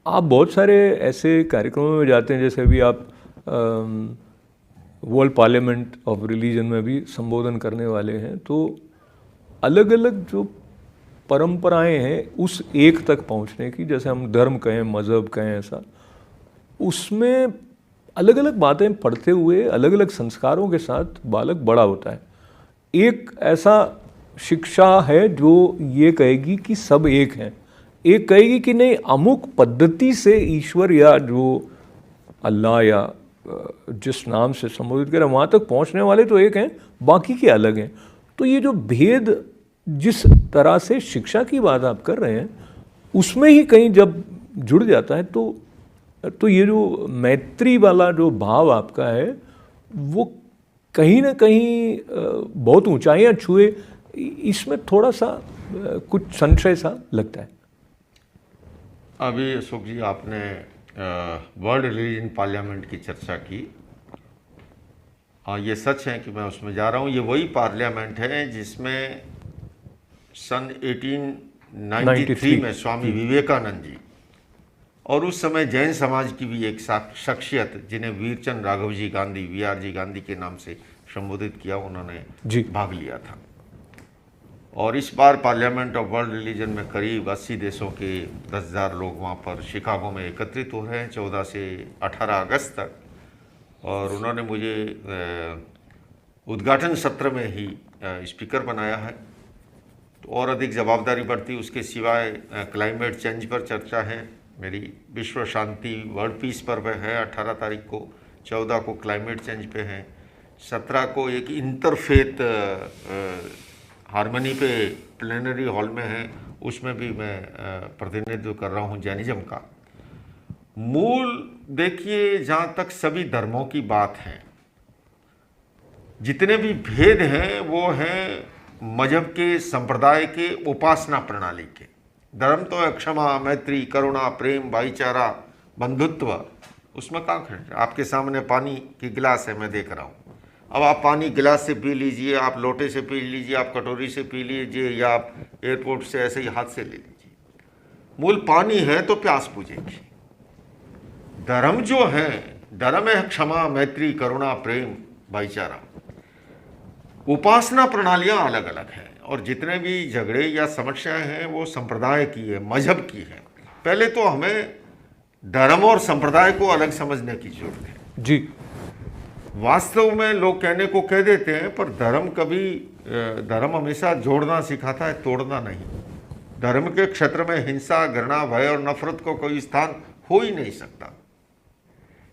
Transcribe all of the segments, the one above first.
आप बहुत सारे ऐसे कार्यक्रमों में जाते हैं, जैसे अभी आप वर्ल्ड पार्लियामेंट ऑफ रिलीजन में भी संबोधन करने वाले हैं, तो अलग अलग जो परंपराएं हैं उस एक तक पहुंचने की, जैसे हम धर्म कहें, मज़हब कहें, ऐसा उसमें अलग अलग बातें पढ़ते हुए अलग अलग संस्कारों के साथ बालक बड़ा होता है। एक ऐसा शिक्षा है जो ये कहेगी कि सब एक हैं, एक कहेगी कि नहीं, अमुक पद्धति से ईश्वर या जो अल्लाह या जिस नाम से संबोधित करें वहाँ तक पहुँचने वाले तो एक हैं, बाकी के अलग हैं। तो ये जो भेद, जिस तरह से शिक्षा की बात आप कर रहे हैं, उसमें ही कहीं जब जुड़ जाता है तो ये जो मैत्री वाला जो भाव आपका है वो कहीं ना कहीं बहुत ऊंचाइयां छुए, इसमें थोड़ा सा कुछ संशय सा लगता है। अभी अशोक जी, आपने वर्ल्ड रिलीजन पार्लियामेंट की चर्चा की। ये सच है कि मैं उसमें जा रहा हूँ। ये वही पार्लियामेंट है जिसमें सन 1893 में स्वामी विवेकानंद जी और उस समय जैन समाज की भी एक शख्सियत, जिन्हें वीरचंद राघव जी गांधी, वीआर जी गांधी के नाम से संबोधित किया, उन्होंने भाग लिया था। और इस बार पार्लियामेंट ऑफ वर्ल्ड रिलीजन में करीब 80 देशों के 10,000 लोग वहाँ पर शिकागो में एकत्रित हो रहे हैं 14 से 18 अगस्त तक। और उन्होंने मुझे उद्घाटन सत्र में ही स्पीकर बनाया है, तो और अधिक जवाबदारी बढ़ती। उसके सिवाय क्लाइमेट चेंज पर चर्चा है, मेरी विश्व शांति वर्ल्ड पीस पर है 18 तारीख को, 14 को क्लाइमेट चेंज पे है, 17 को एक इंटरफेथ हारमोनी पे प्लेनरी हॉल में है, उसमें भी मैं प्रतिनिधित्व कर रहा हूँ जैनिज्म का। मूल देखिए, जहाँ तक सभी धर्मों की बात है, जितने भी भेद हैं वो हैं मजहब के, संप्रदाय के, उपासना प्रणाली के। धर्म तो है क्षमा, मैत्री, करुणा, प्रेम, भाईचारा, बंधुत्व, उसमें कहाँ खड़े। आपके सामने पानी की गिलास है, मैं देख रहा हूँ। अब आप पानी गिलास से पी लीजिए, आप लोटे से पी लीजिए, आप कटोरी से पी लीजिए, या आप एयरपोर्ट से ऐसे ही हाथ से ले लीजिए, मूल पानी है तो प्यास बुझेगी। धर्म जो है, धर्म है क्षमा, मैत्री, करुणा, प्रेम, भाईचारा। उपासना प्रणालियां अलग अलग हैं, और जितने भी झगड़े या समस्याएं हैं वो संप्रदाय की है, मजहब की है। पहले तो हमें धर्म और संप्रदाय को अलग समझने की जरूरत है जी। वास्तव में लोग कहने को कह देते हैं, पर धर्म हमेशा जोड़ना सिखाता है, तोड़ना नहीं। धर्म के क्षेत्र में हिंसा, घृणा, भय और नफरत को कोई स्थान हो ही नहीं सकता।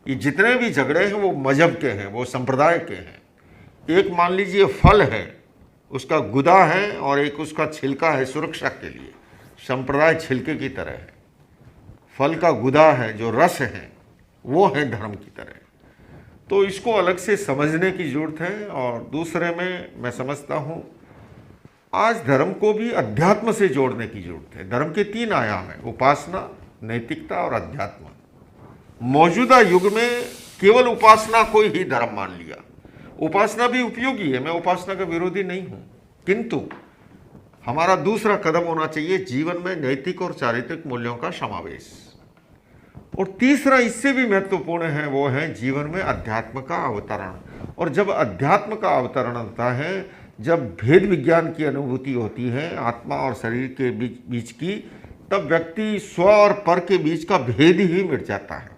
ये जितने भी झगड़े हैं वो मजहब के हैं, वो संप्रदाय के हैं। एक मान लीजिए फल है, उसका गुदा है, और एक उसका छिलका है सुरक्षा के लिए। संप्रदाय छिलके की तरह है, फल का गुदा है, जो रस है वो है धर्म की तरह। तो इसको अलग से समझने की जरूरत है। और दूसरे में मैं समझता हूँ आज धर्म को भी अध्यात्म से जोड़ने की जरूरत है। धर्म के 3 आयाम हैं, उपासना, नैतिकता और अध्यात्म। मौजूदा युग में केवल उपासना को ही धर्म मान लिया। उपासना भी उपयोगी है, मैं उपासना का विरोधी नहीं हूं, किंतु हमारा दूसरा कदम होना चाहिए जीवन में नैतिक और चारित्रिक मूल्यों का समावेश। और तीसरा इससे भी महत्वपूर्ण है, वो है जीवन में अध्यात्म का अवतरण। और जब अध्यात्म का अवतरण होता है, जब भेद विज्ञान की अनुभूति होती है आत्मा और शरीर के बीच की, तब व्यक्ति स्व और पर के बीच का भेद ही मिट जाता है।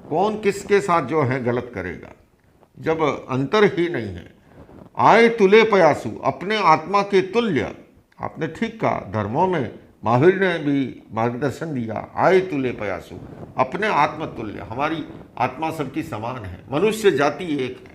कौन किसके साथ जो है गलत करेगा, जब अंतर ही नहीं है। आए तुले पयासु, अपने आत्मा के तुल्य। आपने ठीक कहा, धर्मों में महावीर ने भी मार्गदर्शन दिया, आए तुले पयासु, अपने आत्म तुल्य। हमारी आत्मा सबकी समान है, मनुष्य जाति एक है।